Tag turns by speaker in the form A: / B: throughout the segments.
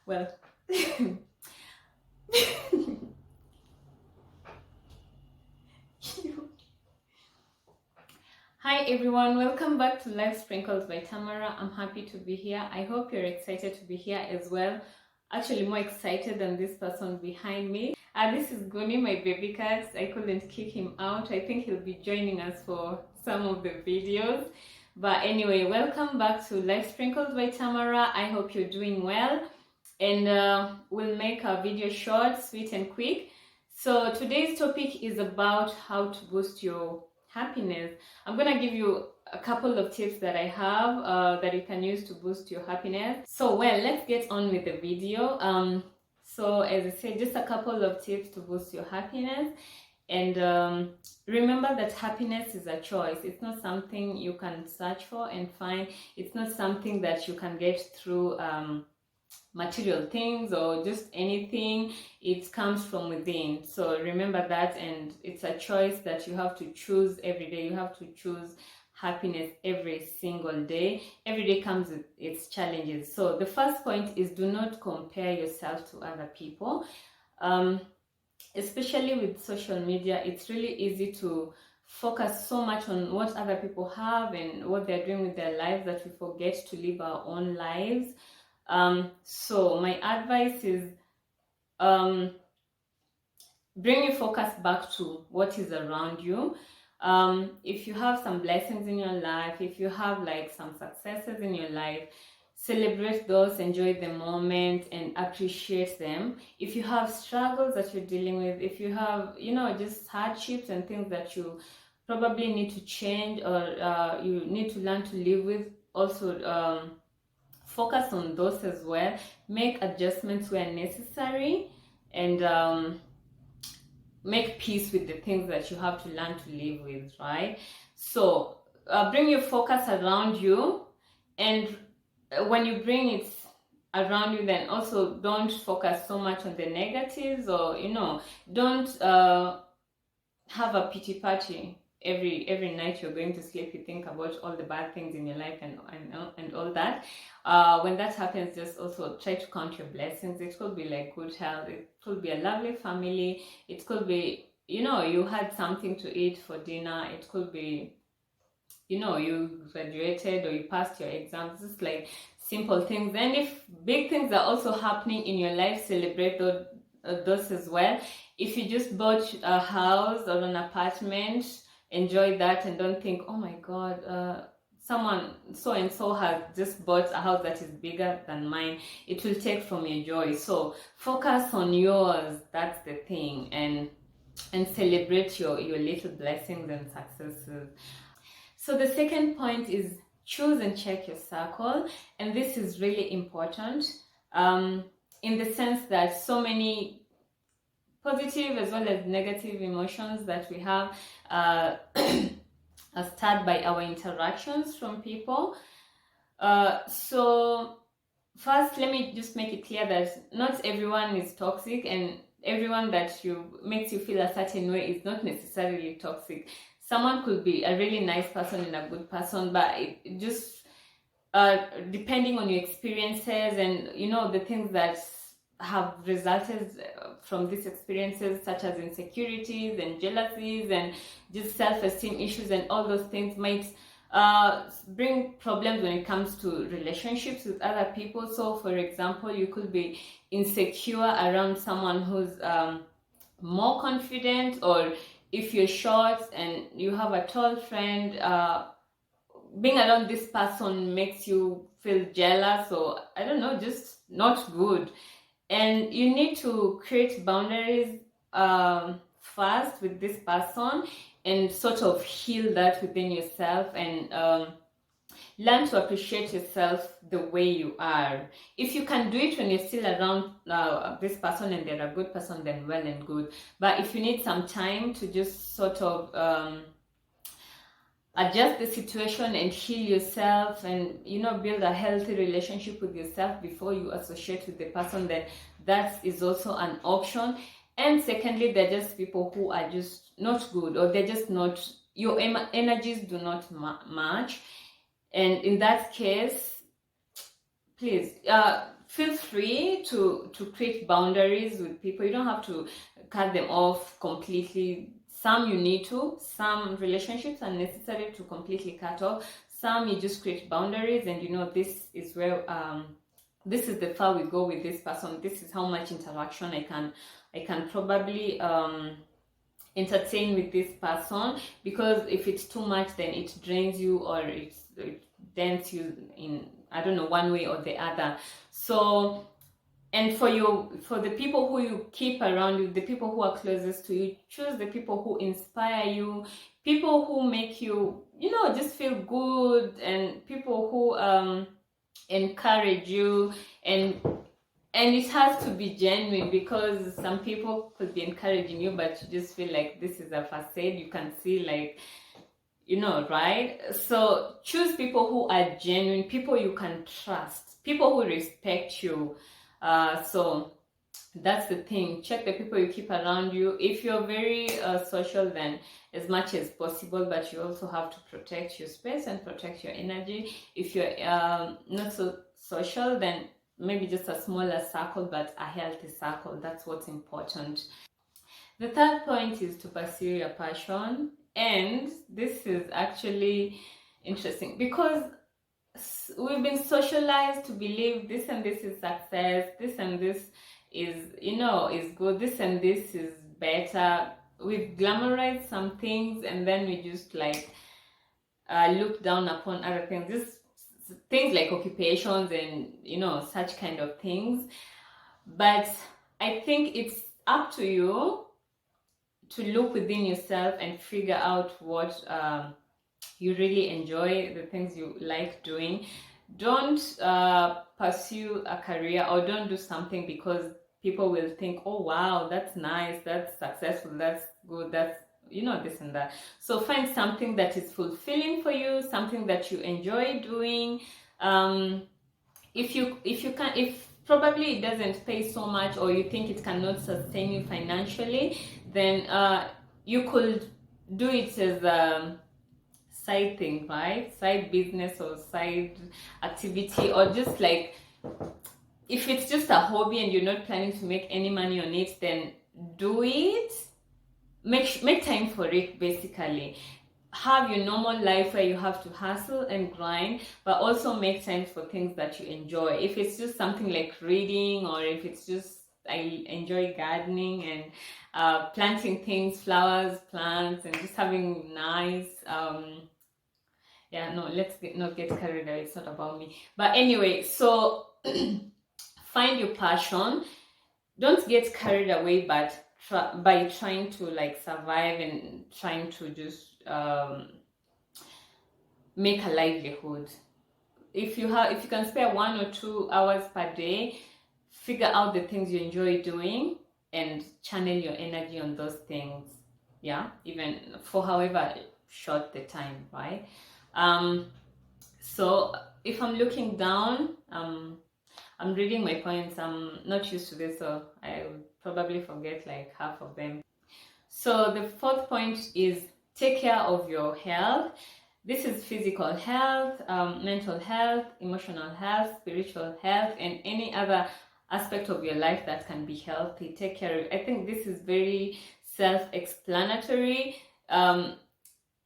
A: Well, hi everyone, welcome back to Life Sprinkles by Tamara. I'm happy to be here. I hope you're excited to be here as well. Actually, more excited than this person behind me. This is Guni, my baby cat. I couldn't kick him out. I think he'll be joining us for some of the videos. But anyway, welcome back to Life Sprinkles by Tamara. I hope you're doing well. And we'll make our video short, sweet, and quick. So today's topic is about how to boost your happiness. I'm gonna give you a couple of tips that I have that you can use to boost your happiness. So well, let's get on with the video. So as I said, just a couple of tips to boost your happiness. And remember that happiness is a choice. It's not something you can search for and find. It's not something that you can get through material things or just anything. It comes from within. So remember that, and it's a choice that you have to choose every day. You have to choose happiness every single day. Every day comes with its challenges. So the first point is, do not compare yourself to other people. Especially with social media, it's really easy to focus so much on what other people have and what they're doing with their lives that we forget to live our own lives. So my advice is bring your focus back to what is around you. If you have some blessings in your life, if you have like some successes in your life, celebrate those, enjoy the moment and appreciate them. If you have struggles that you're dealing with, if you have, just hardships and things that you probably need to change or you need to learn to live with, also focus on those as well. Make adjustments where necessary, and make peace with the things that you have to learn to live with, right? So bring your focus around you, and when you bring it around you, then also don't focus so much on the negatives, or don't have a pity party every night you're going to sleep. You think about all the bad things in your life and all that. When that happens, just also try to count your blessings. It could be like good health, it could be a lovely family, it could be you had something to eat for dinner, it could be you graduated or you passed your exams. Just like simple things. And if big things are also happening in your life, celebrate those as well. If you just bought a house or an apartment, enjoy that, and don't think, oh my god, someone so and so has just bought a house that is bigger than mine. It will take from your joy. So focus on yours. That's the thing. And celebrate your little blessings and successes. So the second point is, choose and check your circle. And this is really important in the sense that so many positive as well as negative emotions that we have are started by our interactions from people. So first, let me just make it clear that not everyone is toxic, and everyone that makes you feel a certain way is not necessarily toxic. Someone could be a really nice person and a good person, but it just depending on your experiences and the things that have resulted from these experiences, such as insecurities and jealousies and just self-esteem issues, and all those things might bring problems when it comes to relationships with other people. So for example, you could be insecure around someone who's more confident, or if you're short and you have a tall friend, being around this person makes you feel jealous, or I don't know, just not good. And you need to create boundaries first with this person, and sort of heal that within yourself, and learn to appreciate yourself the way you are. If you can do it when you're still around this person and they're a good person, then well and good. But if you need some time to just sort of adjust the situation and heal yourself, and build a healthy relationship with yourself before you associate with the person, then that is also an option. And secondly, they're just people who are just not good, or they're just not, your energies do not match. And in that case, please feel free to create boundaries with people. You don't have to cut them off completely. Some you need to. Some relationships are necessary to completely cut off. Some you just create boundaries, and you know this is where this is the far we go with this person. This is how much interaction I can probably entertain with this person, because if it's too much, then it drains you, or it dents you in, I don't know, one way or the other. So, and for the people who you keep around you, the people who are closest to you, choose the people who inspire you, people who make you, you know, just feel good, and people who encourage you, and it has to be genuine, because some people could be encouraging you, but you just feel like this is a facade. You can see, like, you know, right? So choose people who are genuine, people you can trust, people who respect you. So that's the thing. Check the people you keep around you. If you're very social, then as much as possible, but you also have to protect your space and protect your energy. If you're not so social, then maybe just a smaller circle, but a healthy circle. That's what's important. The third point is to pursue your passion. And this is actually interesting, because we've been socialized to believe this and this is success, this and this is, you know, is good, this and this is better. We've glamorized some things, and then we just like look down upon other things, just things like occupations and, you know, such kind of things. But I think it's up to you to look within yourself and figure out what you really enjoy, the things you like doing. Don't pursue a career, or don't do something because people will think, oh wow, that's nice, that's successful, that's good, that's, you know, this and that. So find something that is fulfilling for you, something that you enjoy doing. If probably it doesn't pay so much, or you think it cannot sustain you financially, then you could do it as a side thing, right? Side business or side activity, or just like, if it's just a hobby and you're not planning to make any money on it, then do it. Make time for it, basically. Have your normal life where you have to hustle and grind, but also make time for things that you enjoy. If it's just something like reading, or if it's just, I enjoy gardening and planting things, flowers, plants, and just having nice yeah, no, let's not get carried away. It's not about me. But anyway, so find your passion. Don't get carried away, but by trying to like survive and trying to just make a livelihood. If you can spare 1 or 2 hours per day, figure out the things you enjoy doing and channel your energy on those things. Yeah, even for however short the time, right? So if I'm looking down, I'm reading my points. I'm not used to this, so I would probably forget like half of them. So the fourth point is take care of your health. This is physical health, mental health, emotional health, spiritual health, and any other aspect of your life that can be healthy. Take care of it. I think this is very self-explanatory.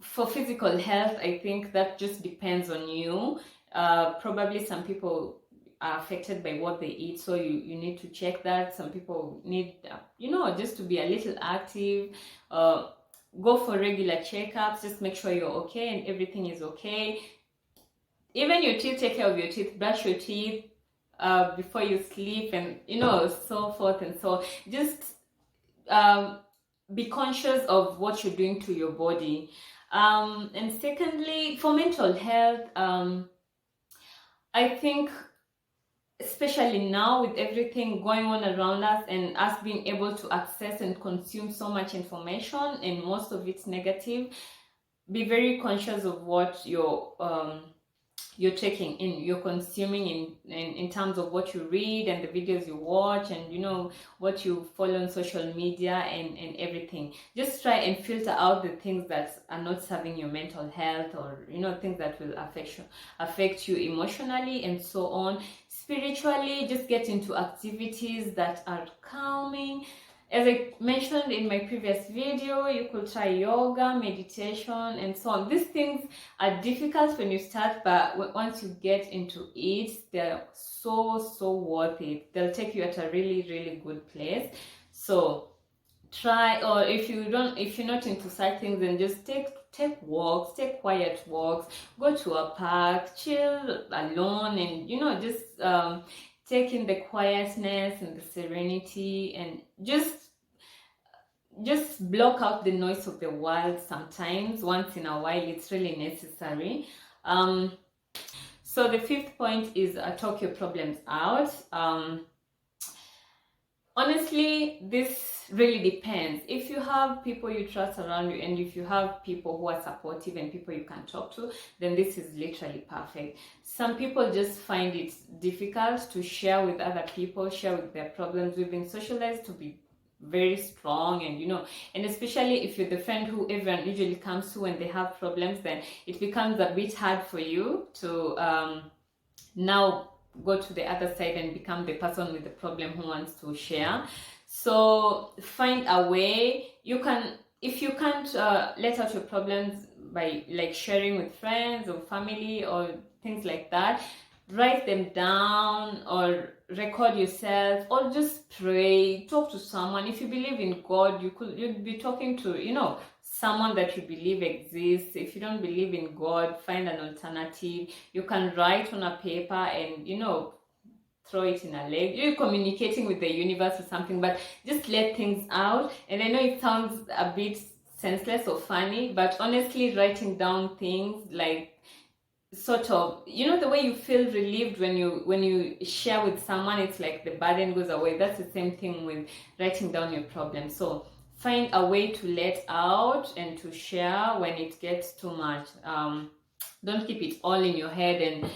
A: For physical health, I think that just depends on you. Probably some people are affected by what they eat, so you need to check that. Some people need, you know, just to be a little active. Go for regular checkups. Just make sure you're okay and everything is okay. Even your teeth, take care of your teeth. Brush your teeth before you sleep, and, you know, so forth and so. Just be conscious of what you're doing to your body. And secondly, for mental health, I think, especially now with everything going on around us and us being able to access and consume so much information, and most of it's negative, be very conscious of what you're taking in, you're consuming in terms of what you read and the videos you watch, and, you know, what you follow on social media and everything. Just try and filter out the things that are not serving your mental health, or, you know, things that will affect you emotionally and so on. spiritually, just get into activities that are calming. As I mentioned in my previous video, you could try yoga, meditation, and so on. These things are difficult when you start, but once you get into it, they're so worth it. They'll take you at a really good place. So try, or if you're not into such things, then just take walks, take quiet walks, go to a park, chill alone, and just take in the quietness and the serenity, and just block out the noise of the world. Sometimes, once in a while, it's really necessary. So the fifth point is talk your problems out. Honestly, this really depends. If you have people you trust around you, and if you have people who are supportive and people you can talk to, then this is literally perfect. Some people just find it difficult to share with other people, share with their problems. We've been socialized to be very strong, and especially if you're the friend who everyone usually comes to when they have problems, then it becomes a bit hard for you to now go to the other side and become the person with the problem who wants to share. So find a way. You can, if you can't let out your problems by like sharing with friends or family or things like that, write them down or record yourself, or just pray, talk to someone. If you believe in God, you'd be talking to someone that you believe exists. If you don't believe in God, find an alternative. You can write on a paper and throw it in a lake. You're communicating with the universe or something, but just let things out. And I know it sounds a bit senseless or funny, but honestly, writing down things, like, sort of, the way you feel relieved when you share with someone, it's like the burden goes away. That's the same thing with writing down your problem. So find a way to let out and to share when it gets too much. Don't keep it all in your head and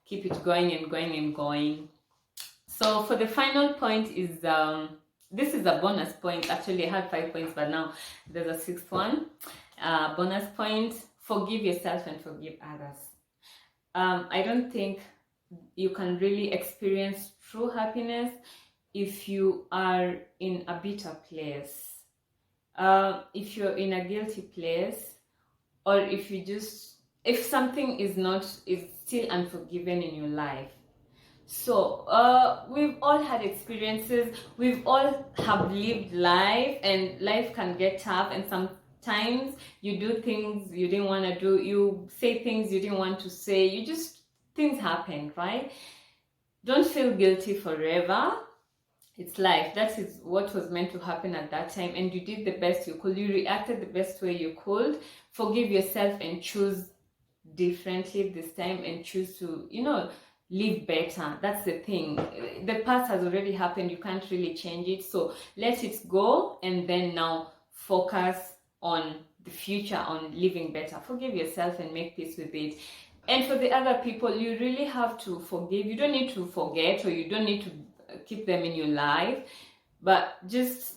A: keep it going and going and going. So for the final point is, this is a bonus point. Actually, I had 5 points, but now there's a 6th one. Bonus point: forgive yourself and forgive others. I don't think you can really experience true happiness if you are in a bitter place, if you're in a guilty place, or if something is still unforgiven in your life. So we've all had experiences, we've all have lived life, and life can get tough, and sometimes you do things you didn't want to do, you say things you didn't want to say, things happen, right? Don't feel guilty forever. It's life. That is what was meant to happen at that time, and you did the best you could. You reacted the best way you could. Forgive yourself and choose differently this time, and choose to live better. That's the thing. The past has already happened. You can't really change it, so let it go, and then now focus on the future, on living better. Forgive yourself and make peace with it. And for the other people, you really have to forgive. You don't need to forget, or you don't need to keep them in your life, but just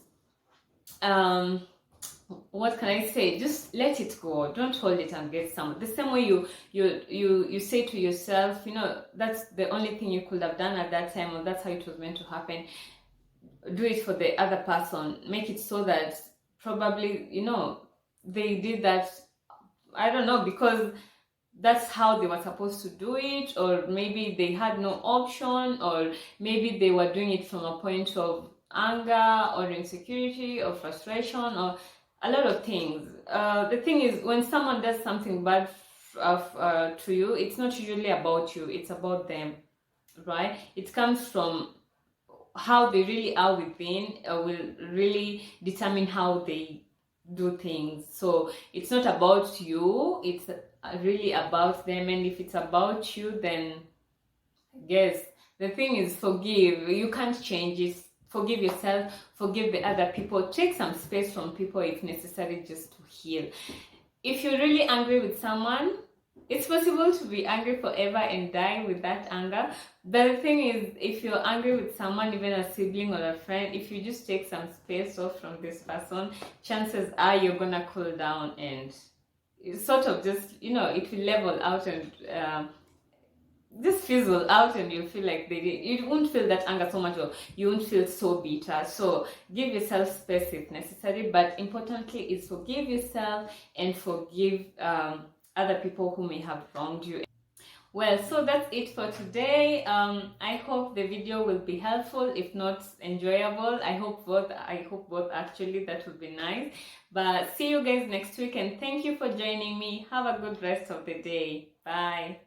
A: what can I say? Just let it go. Don't hold it against someone. The same way you say to yourself, that's the only thing you could have done at that time, or that's how it was meant to happen. Do it for the other person. Make it so that probably they did that, I don't know, because that's how they were supposed to do it, or maybe they had no option, or maybe they were doing it from a point of anger or insecurity or frustration or a lot of things. The thing is, when someone does something bad to you, it's not usually about you, it's about them, right? It comes from how they really are within, will really determine how they do things. So it's not about you, it's really about them. And if it's about you, then I guess the thing is, forgive. You can't change it. Forgive yourself, forgive the other people. Take some space from people if necessary, just to heal. If you're really angry with someone, it's possible to be angry forever and die with that anger. But the thing is, if you're angry with someone, even a sibling or a friend, if you just take some space off from this person, chances are you're gonna cool down, and it's sort of just, it will level out, and just fizzle out, and you feel like you won't feel that anger so much, or you won't feel so bitter. So give yourself space if necessary, but importantly is forgive yourself and forgive other people who may have wronged you. Well, so that's it for today. I hope the video will be helpful, if not enjoyable. I hope both actually. That would be nice. But see you guys next week, and thank you for joining me. Have a good rest of the day. Bye.